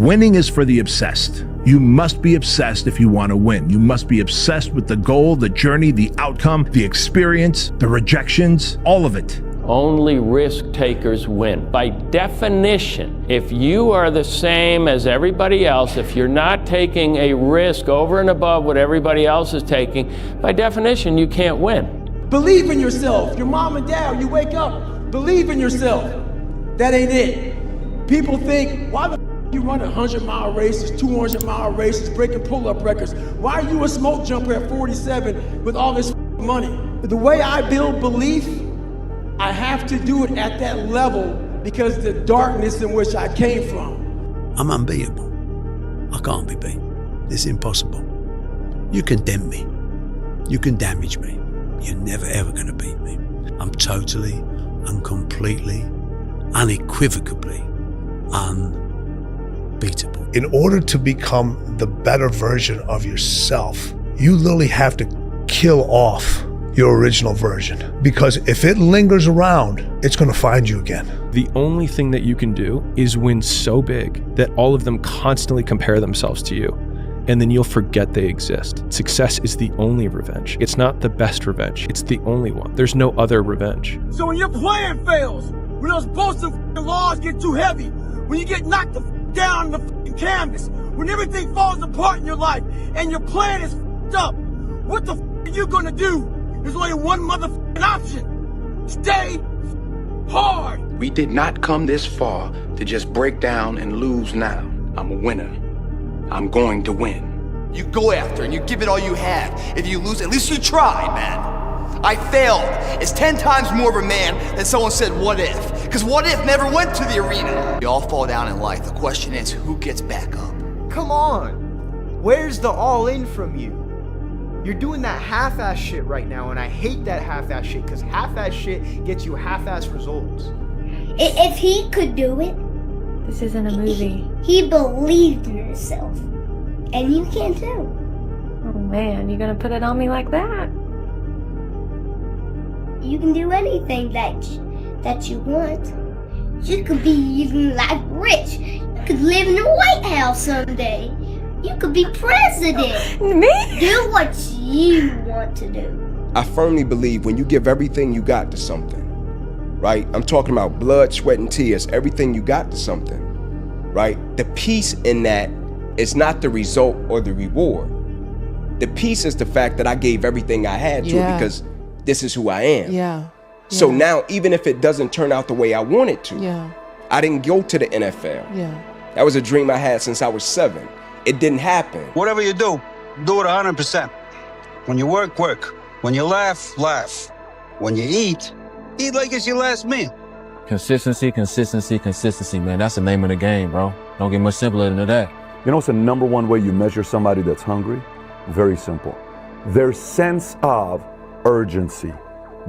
Winning is for the obsessed. You must be obsessed if you want to win. You must be obsessed with the goal, the journey, the outcome, the experience, the rejections, all of it. Only risk takers win. By definition, if you are the same as everybody else, if you're not taking a risk over and above what everybody else is taking, by definition, you can't win. Believe in yourself. Your mom and dad, you wake up, believe in yourself. That ain't it. People think, why the you run 100-mile races, 200-mile races, breaking pull-up records? Why are you a smoke jumper at 47 with all this money? The way I build belief, I have to do it at that level because of the darkness in which I came from. I'm unbeatable. I can't be beat. It's impossible. You can dent me. You can damage me. You're never ever gonna beat me. I'm totally and completely, unequivocally unbeatable. In order to become the better version of yourself, you literally have to kill off your original version, because if it lingers around, it's going to find you again. The only thing that you can do is win so big that all of them constantly compare themselves to you, and then you'll forget they exist. Success is the only revenge. It's not the best revenge, it's the only one. There's no other revenge. So when your plan fails, when those bolster laws get too heavy, when you get knocked down on the canvas, when everything falls apart in your life and your plan is up, what the are you gonna do? There's only one motherfucking option. Stay hard. We did not come this far to just break down and lose now. I'm a winner. I'm going to win. You go after and you give it all you have. If you lose, at least you tried, man. I failed. It's 10 times more of a man than someone said, what if? Because what if never went to the arena. We all fall down in life. The question is, who gets back up? Come on. Where's the all in from you? You're doing that half-ass shit right now, and I hate that half-ass shit, because half-ass shit gets you half-ass results. If he could do it... This isn't a movie. He believed in himself. And you can too. Oh man, you gonna put it on me like that? You can do anything that you want. You could be even like rich. You could live in the White House someday. You could be president. Me? Do what you want to do. I firmly believe when you give everything you got to something, right? I'm talking about blood, sweat, and tears, everything you got to something, right? The peace in that is not the result or the reward. The peace is the fact that I gave everything I had to it because this is who I am. Yeah. So now, even if it doesn't turn out the way I want it to, I didn't go to the NFL. That was a dream I had since I was 7. It didn't happen. Whatever you do it 100%. When you work, work. When you laugh, laugh. When you eat like it's your last meal. Consistency, consistency, consistency, man. That's the name of the game, bro. Don't get much simpler than that. You know what's the number one way you measure somebody that's hungry? Very simple. Their sense of urgency.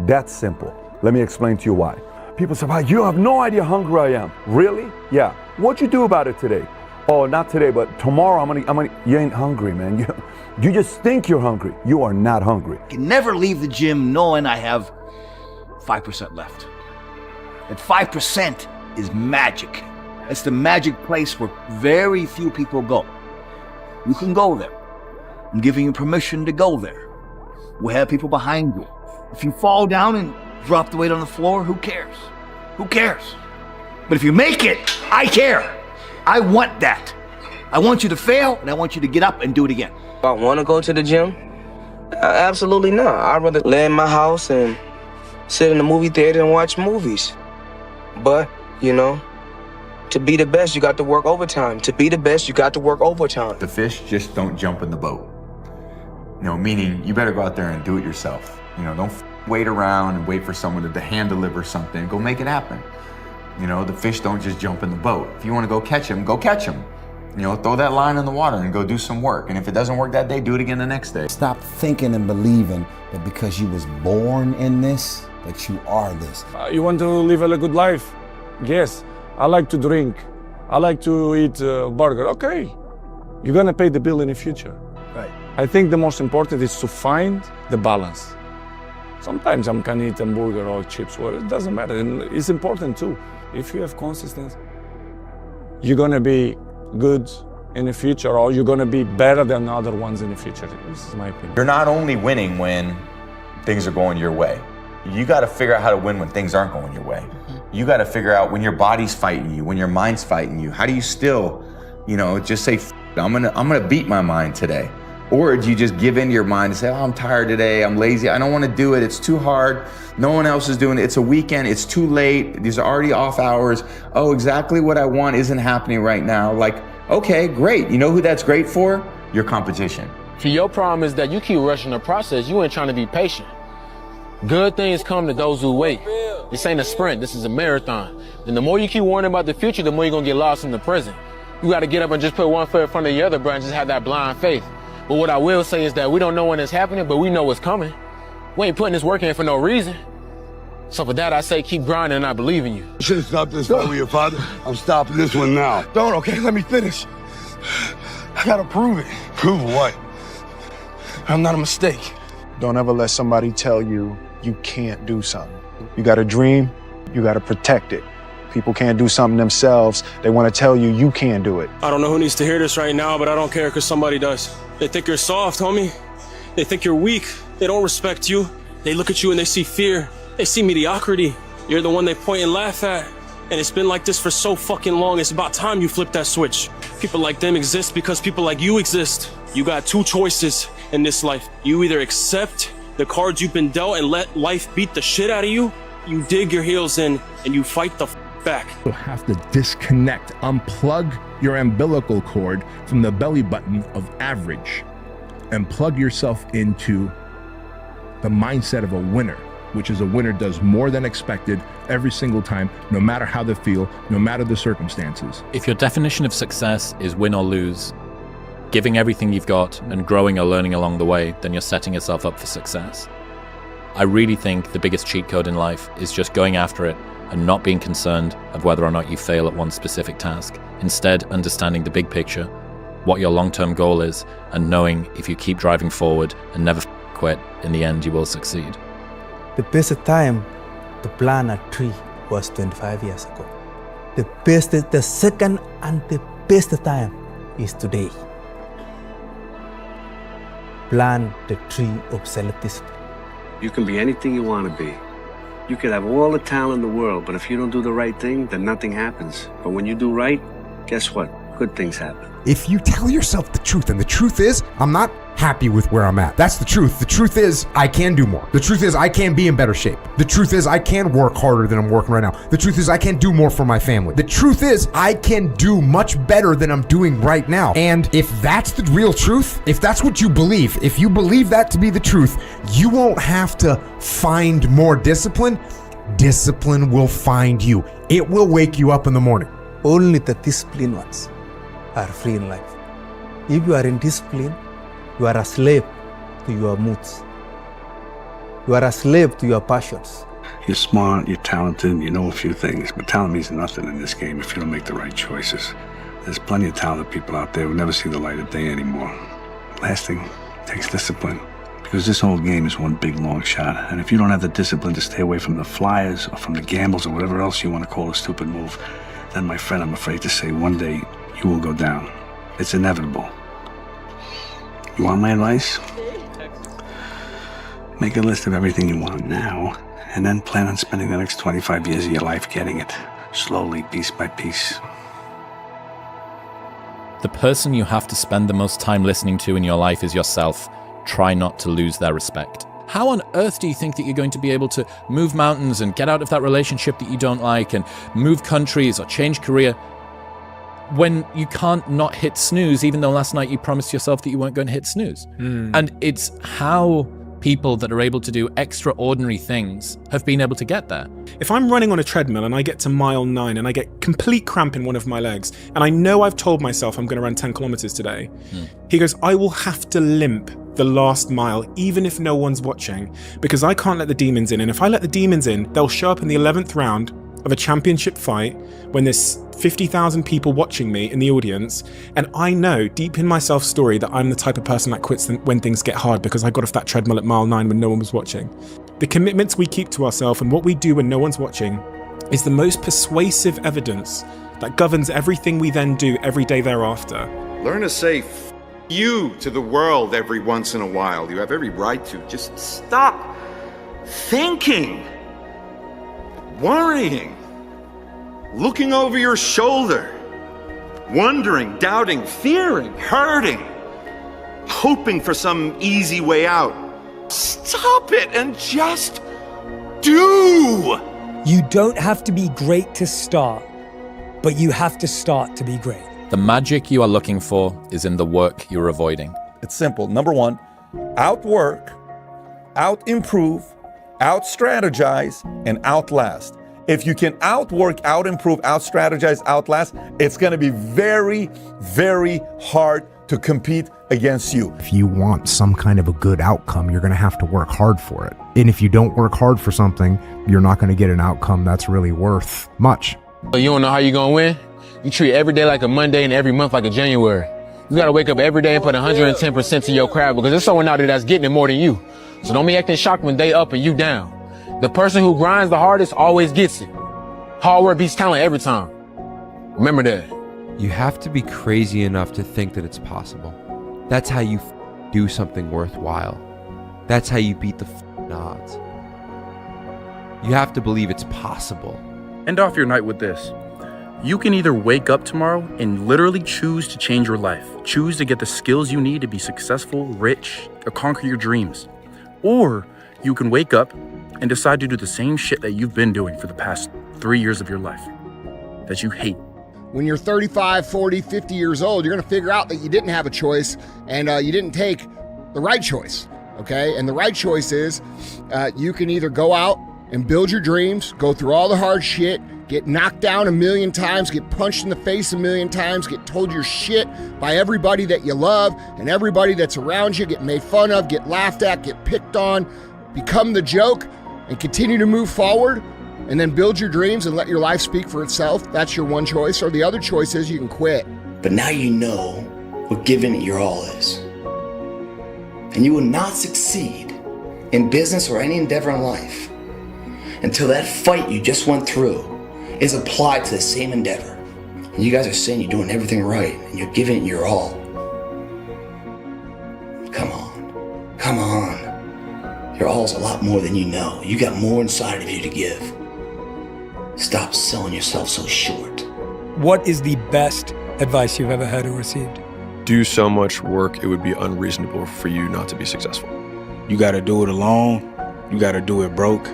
That's simple. Let me explain to you why. People say, wow, you have no idea how hungry I am. Really? Yeah. What'd you do about it today? Oh, not today, but tomorrow I'm gonna, you ain't hungry, man. You just think you're hungry. You are not hungry. I can never leave the gym knowing I have 5% left. That 5% is magic. It's the magic place where very few people go. You can go there. I'm giving you permission to go there. We'll have people behind you. If you fall down and drop the weight on the floor, who cares? Who cares? But if you make it, I care. I want that. I want you to fail, and I want you to get up and do it again. I want to go to the gym? Absolutely not. I'd rather lay in my house and sit in the movie theater and watch movies. But, you know, to be the best, you got to work overtime. To be the best, you got to work overtime. The fish just don't jump in the boat. You know, meaning you better go out there and do it yourself. You know, don't wait around and wait for someone to hand deliver something. Go make it happen. You know, the fish don't just jump in the boat. If you want to go catch them, go catch them. You know, throw that line in the water and go do some work. And if it doesn't work that day, do it again the next day. Stop thinking and believing that because you was born in this, that you are this. You want to live a good life? Yes. I like to drink. I like to eat burger. Okay. You're going to pay the bill in the future. Right. I think the most important is to find the balance. Sometimes I can eat a burger or chips. Well, it doesn't matter. And it's important too. If you have consistency, you're going to be good in the future, or you're gonna be better than the other ones in the future. This is my opinion. You're not only winning when things are going your way. You got to figure out how to win when things aren't going your way. You got to figure out when your body's fighting you, when your mind's fighting you. How do you still, just say, I'm gonna beat my mind today? Or do you just give in to your mind and say, oh, I'm tired today, I'm lazy, I don't want to do it, it's too hard, no one else is doing it, it's a weekend, it's too late, these are already off hours, oh, exactly what I want isn't happening right now. Like, okay, great. You know who that's great for? Your competition. See, your problem is that you keep rushing the process. You ain't trying to be patient. Good things come to those who wait. This ain't a sprint, this is a marathon. And the more you keep worrying about the future, the more you're gonna get lost in the present. You gotta get up and just put one foot in front of the other, bro, and just have that blind faith. But what I will say is that we don't know when it's happening, but we know what's coming. We ain't putting this work in for no reason. So for that, I say keep grinding and I believe in you. You should have stopped this fight with your father. I'm stopping this one now. Don't, okay? Let me finish. I gotta prove it. Prove what? I'm not a mistake. Don't ever let somebody tell you you can't do something. You got a dream, you gotta protect it. People can't do something themselves. They want to tell you you can't do it. I don't know who needs to hear this right now, but I don't care because somebody does. They think you're soft, homie. They think you're weak. They don't respect you. They look at you and they see fear. They see mediocrity. You're the one they point and laugh at. And it's been like this for so fucking long. It's about time you flip that switch. People like them exist because people like you exist. You got two choices in this life. You either accept the cards you've been dealt and let life beat the shit out of you. You dig your heels in and you fight the back. You'll have to disconnect, unplug your umbilical cord from the belly button of average and plug yourself into the mindset of a winner, which is a winner does more than expected every single time, no matter how they feel, no matter the circumstances. If your definition of success is win or lose, giving everything you've got and growing or learning along the way, then you're setting yourself up for success. I really think the biggest cheat code in life is just going after it and not being concerned of whether or not you fail at one specific task. Instead, understanding the big picture, what your long-term goal is, and knowing if you keep driving forward and never quit, in the end you will succeed. The best time to plant a tree was 25 years ago. The second and the best time is today. Plant the tree of self-discipline. You can be anything you want to be. You could have all the talent in the world, but if you don't do the right thing, then nothing happens. But when you do right, guess what? Good things happen. If you tell yourself the truth, and the truth is, I'm not happy with where I'm at. That's the truth. The truth is, I can do more. The truth is, I can be in better shape. The truth is, I can work harder than I'm working right now. The truth is, I can do more for my family. The truth is, I can do much better than I'm doing right now. And if that's the real truth, if that's what you believe, if you believe that to be the truth, you won't have to find more discipline. Discipline will find you. It will wake you up in the morning. Only the disciplined ones are free in life. If you are in discipline, you are a slave to your moods. You are a slave to your passions. You're smart, you're talented, you know a few things, but talent means nothing in this game if you don't make the right choices. There's plenty of talented people out there who never see the light of day anymore. Last thing takes discipline, because this whole game is one big long shot, and if you don't have the discipline to stay away from the flyers or from the gambles or whatever else you want to call a stupid move, then my friend, I'm afraid to say one day you will go down. It's inevitable. You want my advice? Make a list of everything you want now, and then plan on spending the next 25 years of your life getting it, slowly, piece by piece. The person you have to spend the most time listening to in your life is yourself. Try not to lose their respect. How on earth do you think that you're going to be able to move mountains and get out of that relationship that you don't like and move countries or change career when you can't not hit snooze, even though last night you promised yourself that you weren't going to hit snooze? And it's how people that are able to do extraordinary things have been able to get there. If I'm running on a treadmill and I get to mile 9 and I get complete cramp in one of my legs, and I know I've told myself I'm going to run 10 kilometers today, he goes, I will have to limp the last mile, even if no one's watching, because I can't let the demons in. And if I let the demons in, they'll show up in the 11th round of a championship fight when there's 50,000 people watching me in the audience, and I know deep in my self-story that I'm the type of person that quits when things get hard because I got off that treadmill at mile 9 when no one was watching. The commitments we keep to ourselves and what we do when no one's watching is the most persuasive evidence that governs everything we then do every day thereafter. Learn to say F you to the world every once in a while. You have every right to. Just stop thinking, worrying, looking over your shoulder, wondering, doubting, fearing, hurting, hoping for some easy way out. Stop it and just do! You don't have to be great to start, but you have to start to be great. The magic you are looking for is in the work you're avoiding. It's simple. Number one, outwork, out-improve, out-strategize, and outlast. If you can outwork, out-improve, out-strategize, outlast, it's going to be very, very hard to compete against you. If you want some kind of a good outcome, you're going to have to work hard for it. And if you don't work hard for something, you're not going to get an outcome that's really worth much. You don't know how you're going to win? You treat every day like a Monday and every month like a January. You got to wake up every day and put 110% to your craft because there's someone out there that's getting it more than you. So don't be acting shocked when they up and you down. The person who grinds the hardest always gets it. Hard work beats talent every time. Remember that. You have to be crazy enough to think that it's possible. That's how you do something worthwhile. That's how you beat the odds. You have to believe it's possible. End off your night with this. You can either wake up tomorrow and literally choose to change your life, choose to get the skills you need to be successful, rich, or conquer your dreams. Or you can wake up and decide to do the same shit that you've been doing for the past 3 years of your life that you hate. When you're 35, 40, 50 years old, you're going to figure out that you didn't have a choice and you didn't take the right choice, okay? And the right choice is you can either go out and build your dreams, go through all the hard shit, get knocked down 1,000,000 times, get punched in the face 1,000,000 times, get told you're shit by everybody that you love and everybody that's around you, get made fun of, get laughed at, get picked on, become the joke, and continue to move forward, and then build your dreams and let your life speak for itself. That's your one choice. Or the other choice is you can quit. But now you know what giving it your all is. And you will not succeed in business or any endeavor in life until that fight you just went through is applied to the same endeavor. And you guys are saying you're doing everything right and you're giving it your all. Come on. Come on. Your all is a lot more than you know. You got more inside of you to give. Stop selling yourself so short. What is the best advice you've ever heard or received? Do so much work, it would be unreasonable for you not to be successful. You gotta do it alone. You gotta do it broke.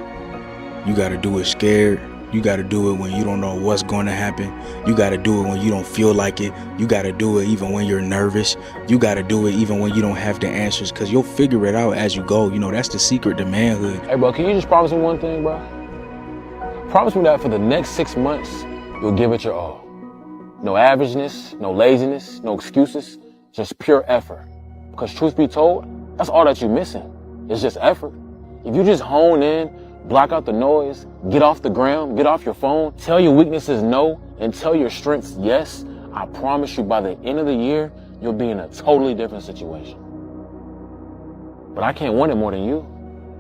You gotta do it scared. You gotta do it when you don't know what's going to happen. You gotta do it when you don't feel like it. You gotta do it even when you're nervous. You gotta do it even when you don't have the answers, because you'll figure it out as you go. You know, that's the secret to manhood. Hey, bro, can you just promise me one thing, bro? Promise me that for the next 6 months, you'll give it your all. No averageness, no laziness, no excuses, just pure effort. Because truth be told, that's all that you're missing. It's just effort. If you just hone in, block out the noise, get off the ground, get off your phone, tell your weaknesses no, and tell your strengths yes, I promise you by the end of the year, you'll be in a totally different situation. But I can't want it more than you.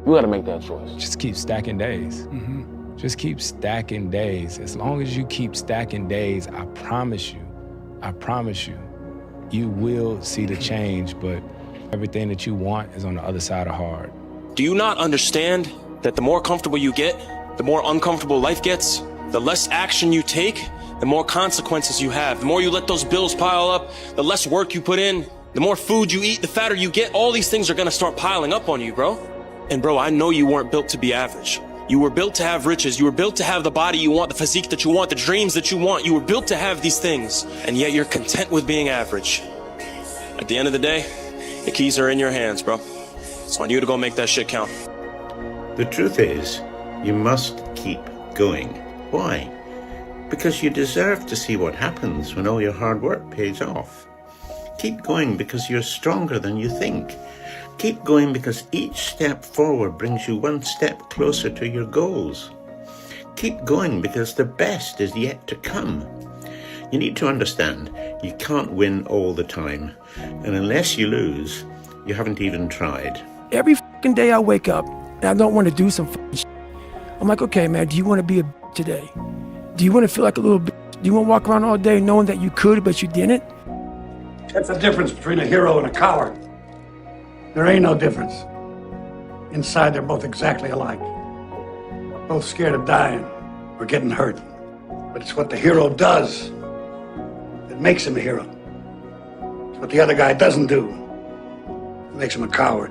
You gotta make that choice. Just keep stacking days. Just keep stacking days. As long as you keep stacking days, I promise you, you will see the change, but everything that you want is on the other side of hard. Do you not understand that the more comfortable you get, the more uncomfortable life gets? The less action you take, the more consequences you have. The more you let those bills pile up, the less work you put in, the more food you eat, the fatter you get. All these things are gonna start piling up on you, bro. And bro, I know you weren't built to be average. You were built to have riches. You were built to have the body you want, the physique that you want, the dreams that you want. You were built to have these things, and yet you're content with being average. At the end of the day, the keys are in your hands, bro. It's on you to go make that shit count. The truth is, you must keep going. Why? Because you deserve to see what happens when all your hard work pays off. Keep going because you're stronger than you think. Keep going because each step forward brings you one step closer to your goals. Keep going because the best is yet to come. You need to understand, you can't win all the time. And unless you lose, you haven't even tried. Every fucking day I wake up and I don't want to do some fucking shit. I'm like, okay, man, do you want to be a bitch today? Do you want to feel like a little bitch? You want to walk around all day knowing that you could, but you didn't? That's the difference between a hero and a coward. There ain't no difference. Inside, they're both exactly alike. Both scared of dying or getting hurt. But it's what the hero does that makes him a hero. It's what the other guy doesn't do that makes him a coward.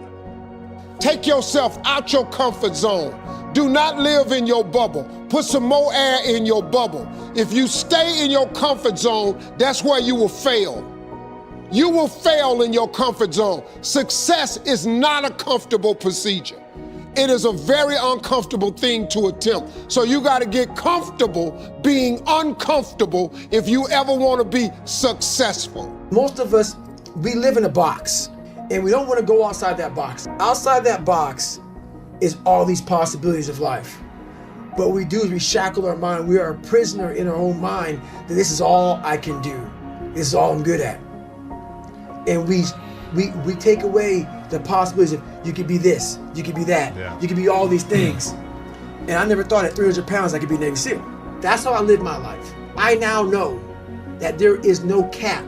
Take yourself out your comfort zone. Do not live in your bubble. Put some more air in your bubble. If you stay in your comfort zone, that's where you will fail. You will fail in your comfort zone. Success is not a comfortable procedure. It is a very uncomfortable thing to attempt. So you got to get comfortable being uncomfortable if you ever want to be successful. Most of us, we live in a box, and we don't want to go outside that box. Outside that box is all these possibilities of life. But what we do is we shackle our mind. We are a prisoner in our own mind that this is all I can do. This is all I'm good at. And we take away the possibilities of you could be this, you could be that, you could be all these things. And I never thought at 300 pounds I could be a Navy SEAL. That's how I live my life. I now know that there is no cap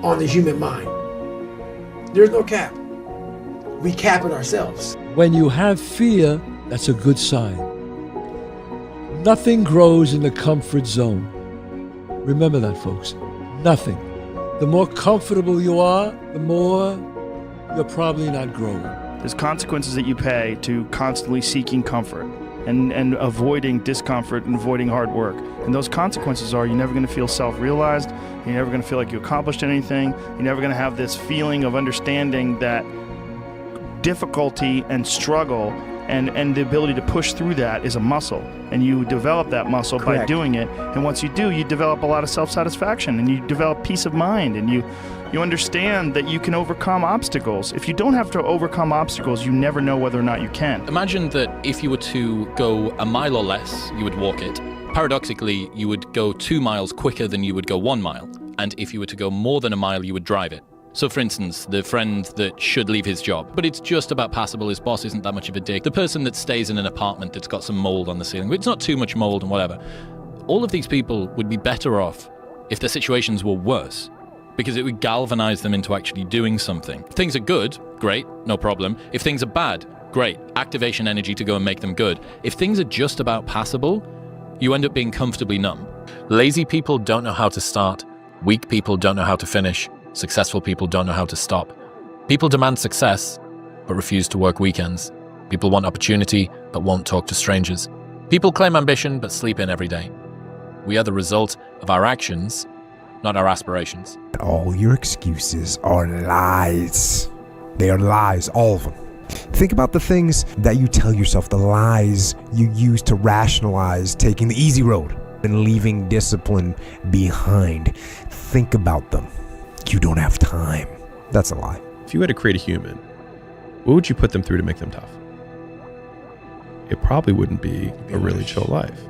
on the human mind. There's no cap. We cap it ourselves. When you have fear, that's a good sign. Nothing grows in the comfort zone. Remember that, folks. Nothing. The more comfortable you are, the more you're probably not growing. There's consequences that you pay to constantly seeking comfort and avoiding discomfort and avoiding hard work. And those consequences are you're never going to feel self-realized, you're never going to feel like you accomplished anything, you're never going to have this feeling of understanding that difficulty and struggle and the ability to push through that is a muscle, and you develop that muscle by doing it. And once you do, you develop a lot of self-satisfaction, and you develop peace of mind, and you understand that you can overcome obstacles. If you don't have to overcome obstacles, you never know whether or not you can. Imagine that if you were to go a mile or less, you would walk it. Paradoxically, you would go 2 miles quicker than you would go 1 mile. And if you were to go more than a mile, you would drive it. So for instance, the friend that should leave his job, but it's just about passable, his boss isn't that much of a dick. The person that stays in an apartment that's got some mold on the ceiling, it's not too much mold and whatever. All of these people would be better off if their situations were worse, because it would galvanize them into actually doing something. If things are good, great, no problem. If things are bad, great, activation energy to go and make them good. If things are just about passable, you end up being comfortably numb. Lazy people don't know how to start. Weak people don't know how to finish. Successful people don't know how to stop. People demand success, but refuse to work weekends. People want opportunity, but won't talk to strangers. People claim ambition, but sleep in every day. We are the result of our actions, not our aspirations. All your excuses are lies. They are lies, all of them. Think about the things that you tell yourself, the lies you use to rationalize taking the easy road and leaving discipline behind. Think about them. You don't have time. That's a lie. If you had to create a human, what would you put them through to make them tough? It probably wouldn't be a really chill life.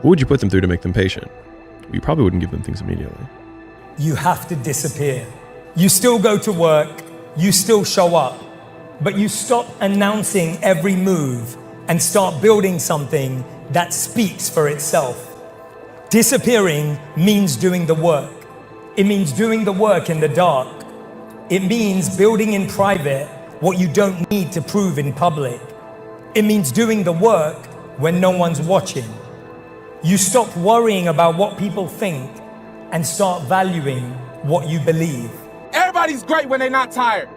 What would you put them through to make them patient? You probably wouldn't give them things immediately. You have to disappear. You still go to work, you still show up, but you stop announcing every move and start building something that speaks for itself. Disappearing means doing the work. It means doing the work in the dark. It means building in private what you don't need to prove in public. It means doing the work when no one's watching. You stop worrying about what people think and start valuing what you believe. Everybody's great when they're not tired.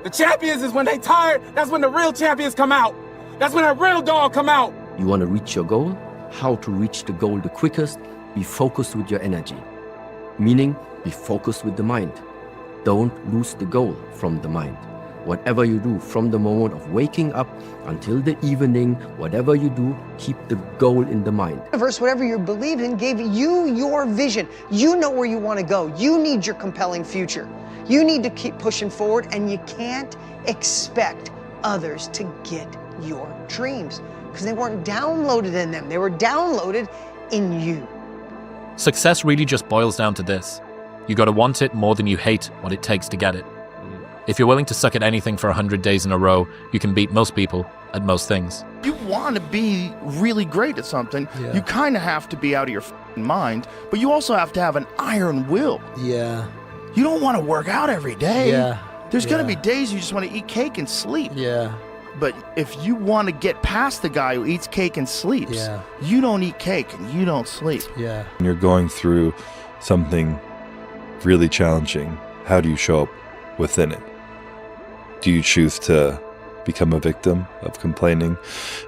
The champions is when they tired, that's when the real champions come out. That's when a real dog come out. You want to reach your goal? How to reach the goal the quickest? Be focused with your energy. Meaning, be focused with the mind. Don't lose the goal from the mind. Whatever you do, from the moment of waking up until the evening, whatever you do, keep the goal in the mind. The universe, whatever you believe in, gave you your vision. You know where you want to go. You need your compelling future. You need to keep pushing forward, and you can't expect others to get your dreams because they weren't downloaded in them. They were downloaded in you. Success really just boils down to this. You gotta want it more than you hate what it takes to get it. If you're willing to suck at anything for 100 days in a row, you can beat most people at most things. You want to be really great at something, you kind of have to be out of your mind, but you also have to have an iron will. Yeah. You don't want to work out every day. Yeah. There's going to be days you just want to eat cake and sleep. Yeah. But if you want to get past the guy who eats cake and sleeps, you don't eat cake and you don't sleep. Yeah. When you're going through something really challenging, how do you show up within it? Do you choose to become a victim of complaining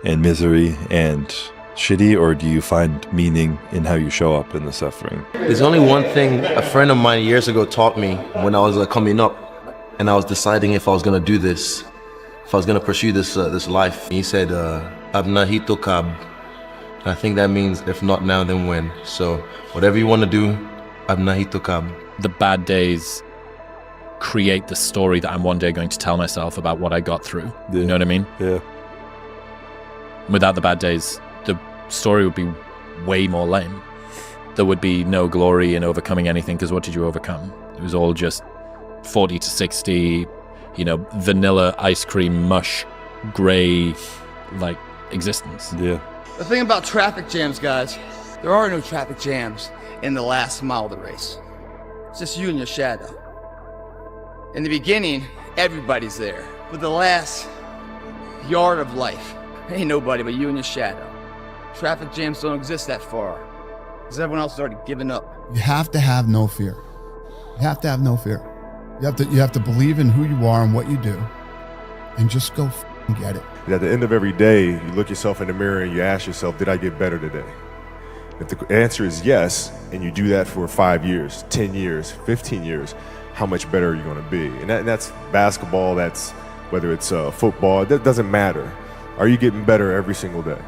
and misery and shitty, or do you find meaning in how you show up in the suffering? There's only one thing a friend of mine years ago taught me when I was coming up and I was deciding if I was going to do this, if I was going to pursue this life. He said, Abnahito Kab. I think that means if not now, then when. So whatever you want to do, Abnahito Kab. The bad days create the story that I'm one day going to tell myself about what I got through. Yeah. You know what I mean? Yeah. Without the bad days, the story would be way more lame. There would be no glory in overcoming anything, because what did you overcome? It was all just 40 to 60, vanilla ice cream mush, gray, like, existence. Yeah. The thing about traffic jams, guys, there are no traffic jams in the last mile of the race. It's just you and your shadow. In the beginning, everybody's there. But the last yard of life, ain't nobody but you and your shadow. Traffic jams don't exist that far, because everyone else has already given up. You have to have no fear. You have to have no fear. You have to believe in who you are and what you do, and just go get it. At the end of every day, you look yourself in the mirror and you ask yourself, did I get better today? If the answer is yes, and you do that for 5 years, 10 years, 15 years, how much better are you going to be? And that's basketball, that's whether it's football, that doesn't matter. Are you getting better every single day?